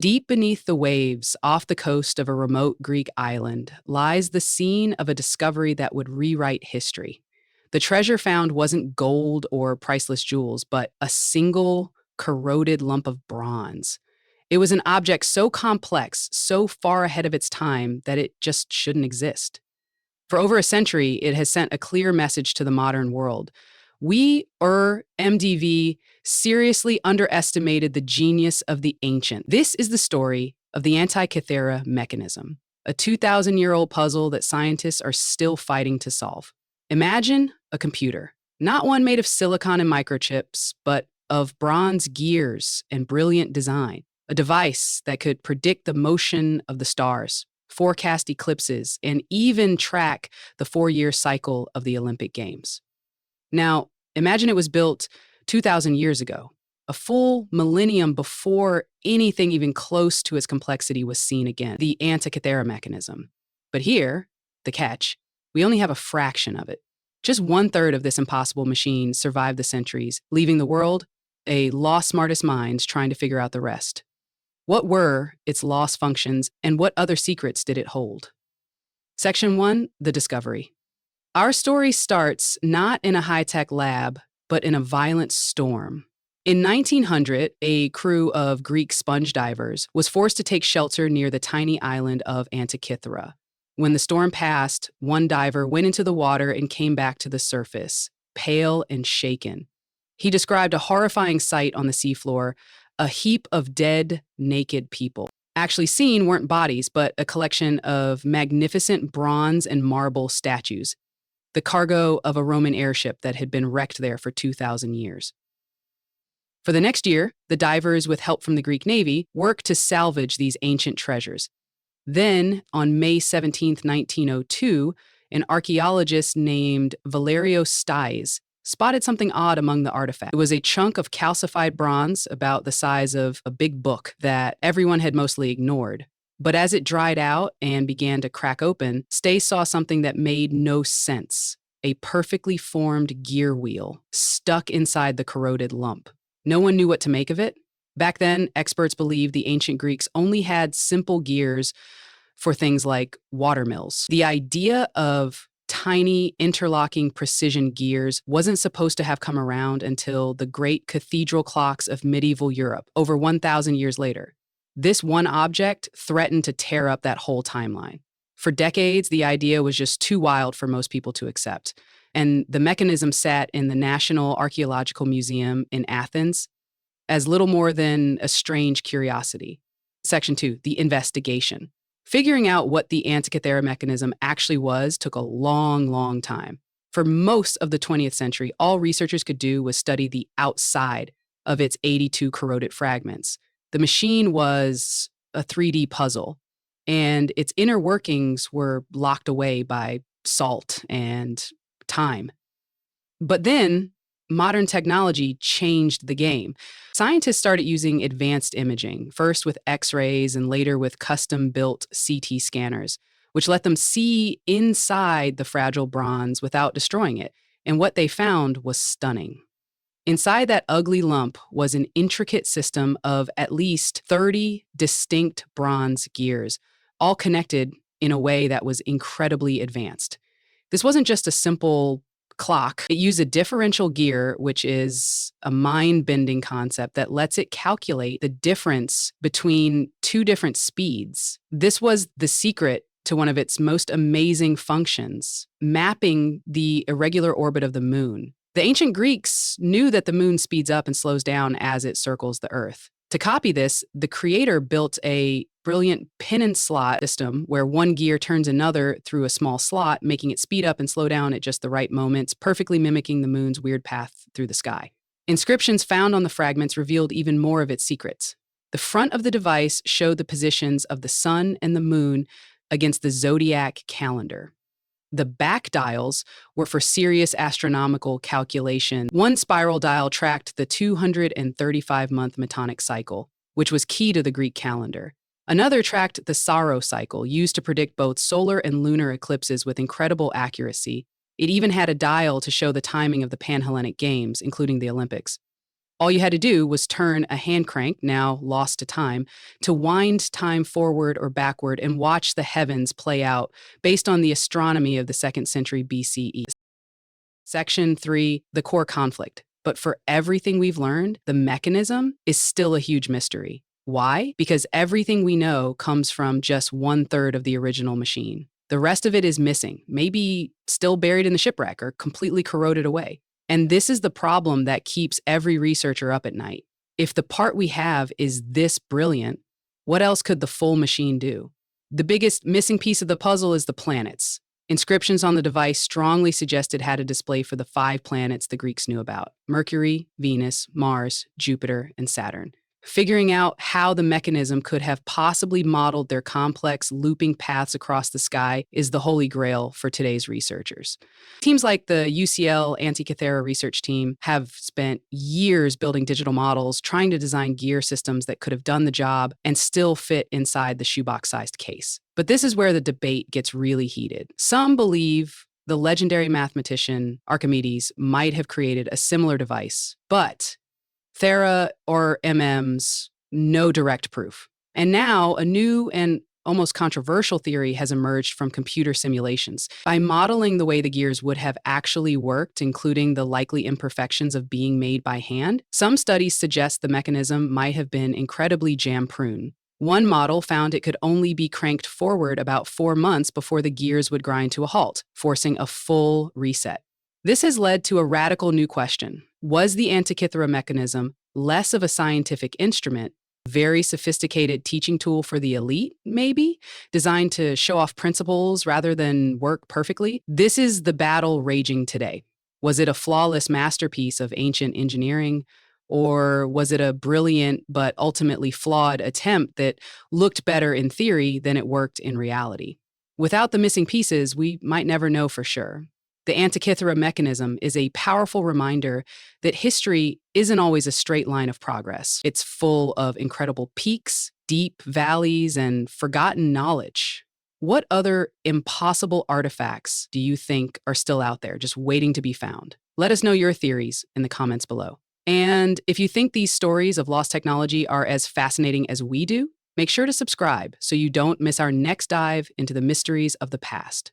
Deep beneath the waves, off the coast of a remote Greek island, lies the scene of a discovery that would rewrite history. The treasure found wasn't gold or priceless jewels, but a single corroded lump of bronze. It was an object so complex, so far ahead of its time, that it just shouldn't exist. For over a century, it has sent a clear message to the modern world. We, MDV, seriously underestimated the genius of the ancient. This is the story of the Antikythera Mechanism, a 2,000-year-old puzzle that scientists are still fighting to solve. Imagine a computer, not one made of silicon and microchips, but of bronze gears and brilliant design, a device that could predict the motion of the stars, forecast eclipses, and even track the 4-year cycle of the Olympic Games. Now, imagine it was built 2,000 years ago, a full millennium before anything even close to its complexity was seen again, the Antikythera Mechanism. But here, the catch, we only have a fraction of it. Just 1/3 of this impossible machine survived the centuries, leaving the world a lost smartest minds trying to figure out the rest. What were its lost functions, and what other secrets did it hold? Section 1, the discovery. Our story starts not in a high-tech lab, but in a violent storm. In 1900, a crew of Greek sponge divers was forced to take shelter near the tiny island of Antikythera. When the storm passed, one diver went into the water and came back to the surface, pale and shaken. He described a horrifying sight on the seafloor, a heap of dead, naked people. Actually seen weren't bodies, but a collection of magnificent bronze and marble statues, the cargo of a Roman airship that had been wrecked there for 2,000 years. For the next year, the divers, with help from the Greek Navy, worked to salvage these ancient treasures. Then, on May 17, 1902, an archaeologist named Valerio Stais spotted something odd among the artifacts. It was a chunk of calcified bronze about the size of a big book that everyone had mostly ignored. But as it dried out and began to crack open, Stais saw something that made no sense: a perfectly formed gear wheel stuck inside the corroded lump. No one knew what to make of it. Back then, experts believed the ancient Greeks only had simple gears for things like water mills. The idea of tiny interlocking precision gears wasn't supposed to have come around until the great cathedral clocks of medieval Europe, over 1,000 years later. This one object threatened to tear up that whole timeline. For decades, the idea was just too wild for most people to accept, and the mechanism sat in the National Archaeological Museum in Athens as little more than a strange curiosity. Section 2, the investigation. Figuring out what the Antikythera Mechanism actually was took a long, long time. For most of the 20th century, all researchers could do was study the outside of its 82 corroded fragments. The machine was a 3D puzzle, and its inner workings were locked away by salt and time. But then, modern technology changed the game. Scientists started using advanced imaging, first with X-rays and later with custom-built CT scanners, which let them see inside the fragile bronze without destroying it. And what they found was stunning. Inside that ugly lump was an intricate system of at least 30 distinct bronze gears, all connected in a way that was incredibly advanced. This wasn't just a simple clock. It used a differential gear, which is a mind-bending concept that lets it calculate the difference between two different speeds. This was the secret to one of its most amazing functions, mapping the irregular orbit of the moon. The ancient Greeks knew that the moon speeds up and slows down as it circles the Earth. To copy this, the creator built a brilliant pin and slot system where one gear turns another through a small slot, making it speed up and slow down at just the right moments, perfectly mimicking the moon's weird path through the sky. Inscriptions found on the fragments revealed even more of its secrets. The front of the device showed the positions of the sun and the moon against the zodiac calendar. The back dials were for serious astronomical calculation. One spiral dial tracked the 235-month Metonic cycle, which was key to the Greek calendar. Another tracked the Saros cycle, used to predict both solar and lunar eclipses with incredible accuracy. It even had a dial to show the timing of the Pan-Hellenic Games, including the Olympics. All you had to do was turn a hand crank, now lost to time, to wind time forward or backward and watch the heavens play out based on the astronomy of the 2nd century BCE. Section 3, the core conflict. But for everything we've learned, the mechanism is still a huge mystery. Why? Because everything we know comes from just 1/3 of the original machine. The rest of it is missing, maybe still buried in the shipwreck or completely corroded away. And this is the problem that keeps every researcher up at night. If the part we have is this brilliant, what else could the full machine do? The biggest missing piece of the puzzle is the planets. Inscriptions on the device strongly suggested had a display for the 5 planets the Greeks knew about: Mercury, Venus, Mars, Jupiter, and Saturn. Figuring out how the mechanism could have possibly modeled their complex, looping paths across the sky is the holy grail for today's researchers. Teams like the UCL Antikythera research team have spent years building digital models, trying to design gear systems that could have done the job and still fit inside the shoebox-sized case. But this is where the debate gets really heated. Some believe the legendary mathematician Archimedes might have created a similar device, but Thera or MM's, no direct proof. And now a new and almost controversial theory has emerged from computer simulations. By modeling the way the gears would have actually worked, including the likely imperfections of being made by hand, some studies suggest the mechanism might have been incredibly jam-prone. One model found it could only be cranked forward about 4 months before the gears would grind to a halt, forcing a full reset. This has led to a radical new question. Was the Antikythera mechanism less of a scientific instrument, very sophisticated teaching tool for the elite, maybe, designed to show off principles rather than work perfectly? This is the battle raging today. Was it a flawless masterpiece of ancient engineering, or was it a brilliant but ultimately flawed attempt that looked better in theory than it worked in reality? Without the missing pieces, we might never know for sure. The Antikythera mechanism is a powerful reminder that history isn't always a straight line of progress. It's full of incredible peaks, deep valleys, and forgotten knowledge. What other impossible artifacts do you think are still out there, just waiting to be found? Let us know your theories in the comments below. And if you think these stories of lost technology are as fascinating as we do, make sure to subscribe so you don't miss our next dive into the mysteries of the past.